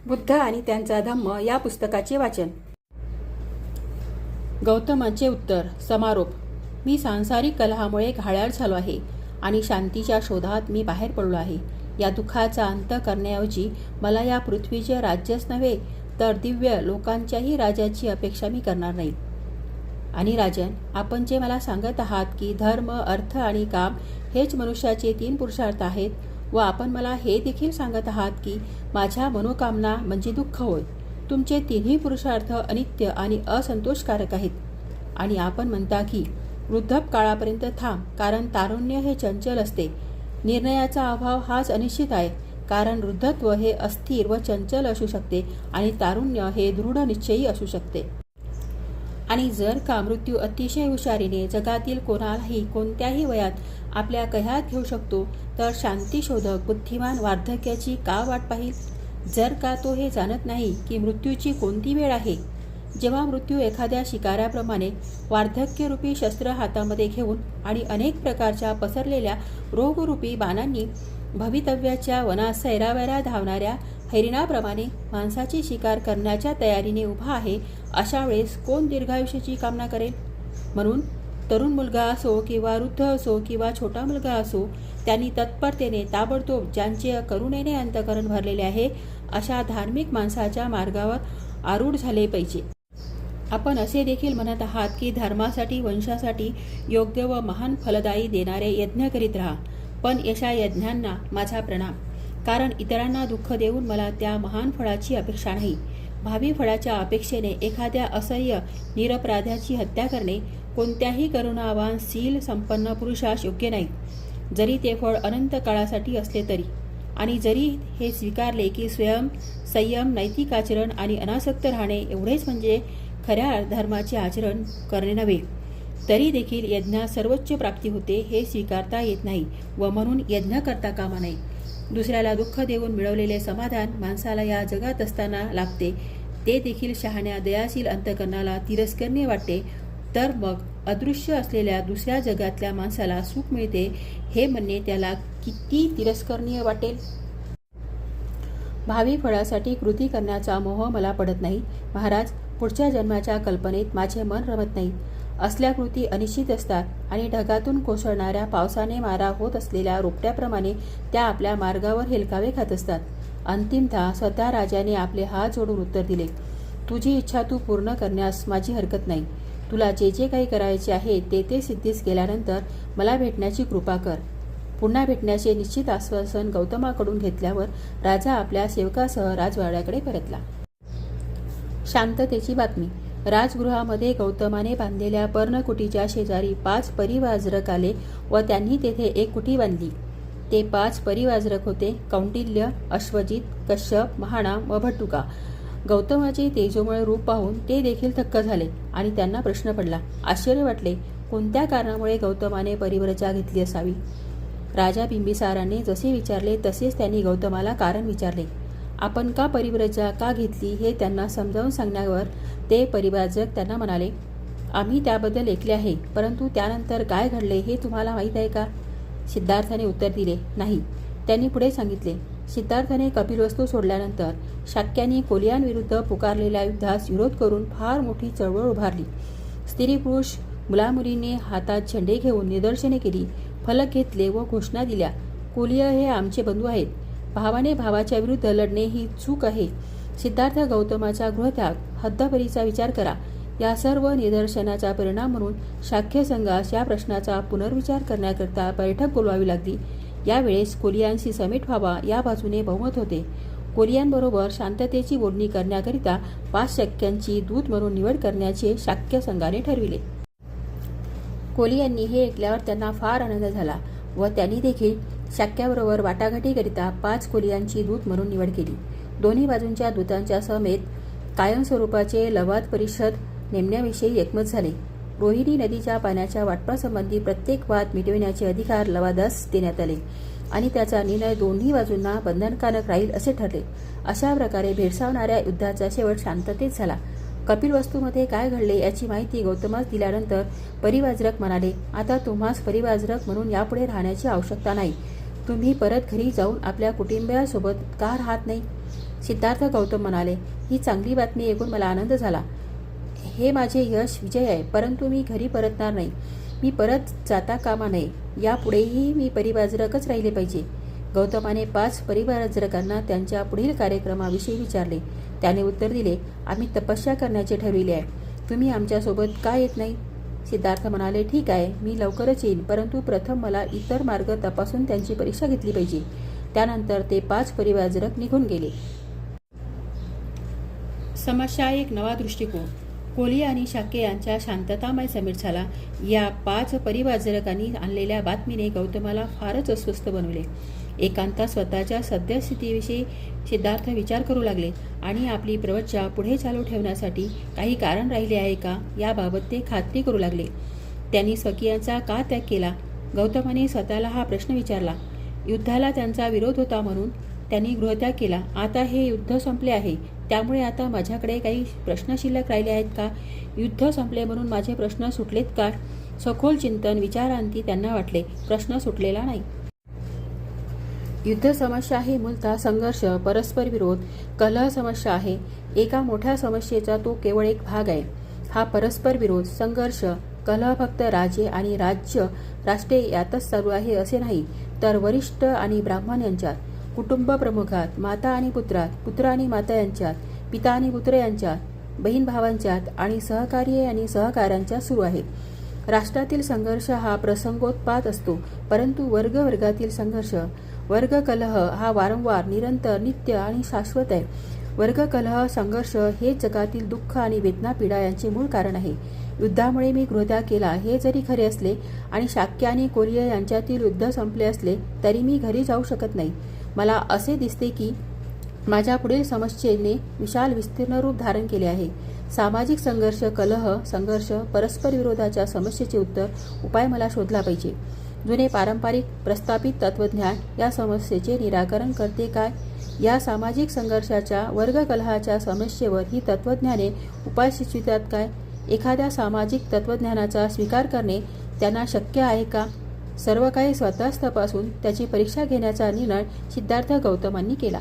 बुद्ध आणि त्यांचा धम्म या पुस्तकाचे वाचन. गौतमाचे उत्तर. समारोप. मी सांसारिक कलहामुळे घायाळ झालो आहे आणि शांतीच्या शोधात मी बाहेर पडलो आहे. या दुःखाचा अंत करण्याऐवजी मला या पृथ्वीचे राज्यच नव्हे तर दिव्य लोकांच्याही राजाची अपेक्षा मी करणार नाही. आणि राजन, आपण जे मला सांगत आहात की धर्म, अर्थ आणि काम हेच मनुष्याचे 3 पुरुषार्थ आहेत, व आपण मला हे देखील सांगत आहात की माझ्या मनोकामना म्हणजे दुःख होय. तुमचे 3ही पुरुषार्थ अनित्य आणि असंतोषकारक आहेत. आणि आपण म्हणता की वृद्धपकाळापर्यंत थांब, कारण तारुण्य हे चंचल असते. निर्णयाचा अभाव हाच अनिश्चित आहे, कारण वृद्धत्व हे अस्थिर व चंचल असू शकते आणि तारुण्य हे दृढ निश्चयी असू शकते. आणि जर का मृत्यू अतिशय हुशारीने जगातील कोणालाही कोणत्याही वयात आपल्या कह्यात घेऊ शकतो, तर शांतीशोधक बुद्धिमान वार्धक्याची का वाट पाहिल? जर का तो हे जाणत नाही की मृत्यूची कोणती वेळ आहे, जेव्हा मृत्यू एखाद्या शिकाऱ्याप्रमाणे वार्धक्यरूपी शस्त्र हातामध्ये घेऊन आणि अनेक प्रकारच्या पसरलेल्या रोगरूपी बाणांनी भवितव्याच्या वनात सैरावैरा धावणाऱ्या हैरिणाप्रमाणे माणसाची शिकार करण्याच्या तयारीने उभा आहे, अशा वेळेस कोण दीर्घायुष्याची कामना करेल? म्हणून तरुण मुलगा असो किंवा वृद्ध असो किंवा छोटा मुलगा असो, त्यांनी तत्परतेने ताबडतोब ज्यांचे करुणेने अंतःकरण भरलेले आहे अशा धार्मिक माणसाच्या मार्गावर आरूढ झाले पाहिजे. आपण असे देखील म्हणत आहात की धर्मासाठी, वंशासाठी योग्य व महान फलदायी देणारे यज्ञ करीत राहा. पण अशा यज्ञांना माझा प्रणाम, कारण इतरांना दुःख देऊन मला त्या महान फळाची अपेक्षा नाही. भावी फळाच्या अपेक्षेने एखाद्या असह्य निरपराध्याची हत्या करणे कोणत्याही करुणावान शील संपन्न पुरुषास योग्य नाही, जरी ते फळ अनंत काळासाठी असले तरी. आणि जरी हे स्वीकारले की संयम, नैतिक आचरण आणि अनासक्त राहणे एवढेच म्हणजे खऱ्या धर्माचे आचरण करणे नव्हे, तरी देखील यज्ञात सर्वोच्च प्राप्ती होते हे स्वीकारता येत नाही व म्हणून यज्ञ करता कामा नये. दुसऱ्याला दुःख देऊन मिळवलेले समाधान माणसाला या जगात असताना लाभते, ते देखील शहाण्या दयाशील अंतःकरणाला तिरस्करणीय वाटते, तर मग अदृश्य असलेल्या दुसऱ्या जगातल्या माणसाला सुख मिळते हे म्हणणे त्याला किती तिरस्करणीय वाटेल. भावी फळासाठी कृती करण्याचा मोह मला पडत नाही महाराज. पुढच्या जन्माच्या कल्पनेत माझे मन रमत नाही. असल्या कृती अनिश्चित असतात आणि ढगातून कोसळणाऱ्या पावसाने मारा होत असलेल्या रोपट्याप्रमाणे त्या आपल्या मार्गावर हेलकावे खात असतात. अंतिमतः स्वतः राजाने आपले हात जोडून उत्तर दिले, तुझी इच्छा तू पूर्ण करण्यास माझी हरकत नाही. तुला जे जे काही करायचे आहे ते सिद्धीस गेल्यानंतर मला भेटण्याची कृपा कर. पुन्हा भेटण्याचे निश्चित आश्वासन गौतमाकडून घेतल्यावर राजा आपल्या सेवकासह राजवाड्याकडे परतला. शांततेची बातमी. राजगृहामध्ये गौतमाने बांधलेल्या पर्णकुटीच्या शेजारी 5 परिवाजरक आले व त्यांनी तेथे एक कुटी बांधली. ते 5 परिवाजरक होते कौंडिल्य, अश्वजित, कश्यप, महाणा व भट्टुका. गौतमाचे तेजोमय रूप पाहून ते देखील थक्क झाले आणि त्यांना प्रश्न पडला. आश्चर्य वाटले, कोणत्या कारणामुळे गौतमाने परिव्रजा घेतली असावी. राजा बिंबिसाराने जसे विचारले तसेच त्यांनी गौतमाला कारण विचारले. आपण का परिव्रजा का घेतली हे त्यांना समजावून सांगण्यावर ते परिव्राजक त्यांना म्हणाले, आम्ही त्याबद्दल ऐकले आहे, परंतु त्यानंतर काय घडले हे तुम्हाला माहीत आहे का? सिद्धार्थाने उत्तर दिले, नाही. त्यांनी पुढे सांगितले, सिद्धार्थाने कपिलवस्तू सोडल्यानंतर शाक्यांनी कोलियांविरुद्ध पुकारलेल्या युद्धास विरोध करून फार मोठी चळवळ उभारली. स्त्री पुरुष मुलामुलींनी हातात झेंडे घेऊन निदर्शने केली, फलक घेतले व घोषणा दिल्या, कोलिय हे आमचे बंधू आहेत. भावाने भावाच्या विरुद्ध लढणे ही चूक आहे. सिद्धार्थ गौतमाचा गृहत्याग, हद्दपरीचा विचार करा. या सर्व निदर्शनाचा परिणाम म्हणून शाक्य संघास या प्रश्नाचा पुनर्विचार करण्याकरता बैठक बोलवावी लागली. यावेळेस कोलियांशी समेट व्हावा या बाजूने बहुमत होते. कोलियांबरोबर शांततेची बोलणी करण्याकरिता 5 शाक्यांची दूत म्हणून निवड करण्याचे शाक्य संघाने ठरविले. कोलियांनी हे ऐकल्यावर त्यांना फार आनंद झाला व त्यांनी देखील शाक्याबरोबर वाटाघाटीकरिता 5 कोलियांची दूत म्हणून निवड केली. दोन्ही बाजूंच्या दूतांच्या समेत कायमस्वरूपाचे लवाद परिषद नेमण्याविषयी एकमत झाले. रोहिणी नदीच्या पाण्याच्या वाटपासंबंधी प्रत्येक वाद मिटविण्याचे अधिकार लवादास देण्यात आले आणि त्याचा निर्णय दोन्ही बाजूंना बंधनकारक राहील असे ठरले. अशा प्रकारे भेडसावणाऱ्या युद्धाचा शेवट शांततेत झाला. कपिलवस्तूमध्ये काय घडले याची माहिती गौतमास दिल्यानंतर परिवाजरक म्हणाले, आता तुम्हास परिवाजरक म्हणून यापुढे राहण्याची आवश्यकता नाही. तुम्ही परत घरी जाऊन आपल्या कुटुंबियांसोबत का राहत नाही? सिद्धार्थ गौतम म्हणाले, ही चांगली बातमी ऐकून मला आनंद झाला. हे माझे यश विजय आहे, परंतु मी घरी परतणार नाही. मी परत जाता कामा नये. यापुढेही मी परिवारजरकच राहिले पाहिजे. गौतमाने 5 परिवारजरकांना त्यांच्या पुढील कार्यक्रमाविषयी विचारले. त्याने उत्तर दिले, आम्ही तपस्या करण्याचे ठरविले आहे. तुम्ही आमच्यासोबत का येत नाही? सिद्धार्थ म्हणाले, ठीक आहे, मी लवकरच येईन, परंतु प्रथम मला इतर मार्ग तपासून त्यांची परीक्षा घेतली पाहिजे. त्यानंतर ते 5 परिवारजरक निघून गेले. समस्या एक नवा दृष्टिकोन. कोहली आणि शाक्य यांच्या शांततामय समीट झाला. या 5 परिवारजरकांनी आणलेल्या बातमीने गौतमाला फारच अस्वस्थ बनवले. एकांतात स्वतःच्या सद्यस्थितीविषयी सिद्धार्थ विचार करू लागले आणि आपली प्रवृत्ती पुढे चालू ठेवण्यासाठी काही कारण राहिले आहे का याबाबत ते खात्री करू लागले. त्यांनी स्वकीयांचा का त्याग केला? गौतमाने स्वतःला हा प्रश्न विचारला. युद्धाला त्यांचा विरोध होता म्हणून त्यांनी गृहत्याग केला. आता हे युद्ध संपले आहे, त्यामुळे आता माझ्याकडे काही प्रश्न शिल्लक राहिले आहेत का? युद्ध संपले म्हणून माझे प्रश्न सुटलेत का? सखोल चिंतन विचारांती त्यांना वाटले, प्रश्न सुटलेला नाही. युद्ध समस्या ही मूलतः संघर्ष, परस्पर विरोध, कलह समस्या आहे. एका मोठ्या समस्येचा तो केवळ एक भाग आहे. हा परस्पर विरोध, संघर्ष, कलह फक्त राजे आणि राष्ट्रे यातच चालू आहे असे नाही, तर वरिष्ठ आणि ब्राह्मण यांच्यात, कुटुंब प्रमुखात, माता आणि पुत्रात, पुत्र आणि माता यांच्यात, पिता आणि पुत्र यांच्यात, बहीण भावांच्यात आणि सहकारी आणि सहकाऱ्यांच्यात सुरू आहे. राष्ट्रातील संघर्ष हा प्रसंगोत्पात असतो, परंतु वर्गातील संघर्ष, वर्ग कलह हा वारंवार, निरंतर, नित्य आणि शाश्वत आहे. वर्ग कलह, संघर्ष हे जगातील दुःख आणि वेदना पीडा यांचे मूळ कारण आहे. युद्धामुळे मी गृहत्याग केला हे जरी खरे असले आणि शाक्य आणि कोहली यांच्यातील युद्ध संपले असले तरी मी घरी जाऊ शकत नाही. मला असे दिसते की माझ्या पुढील समस्येने विशाल विस्तीर्ण रूप धारण केले आहे. सामाजिक संघर्ष, कलह, संघर्ष, परस्पर विरोधाच्या समस्येचे उपाय मला शोधला पाहिजे. जुने पारंपरिक प्रस्थापित तत्वज्ञान या समस्येचे निराकरण करते काय? या सामाजिक संघर्षाच्या, वर्ग कलहाच्या समस्येवर ही तत्वज्ञाने उपाय सुचवितात काय? एखाद्या सामाजिक तत्वज्ञानाचा स्वीकार करणे त्यांना शक्य आहे का? सर्व काही स्वतःच तपासून त्याची परीक्षा घेण्याचा निर्णय सिद्धार्थ गौतमांनी केला.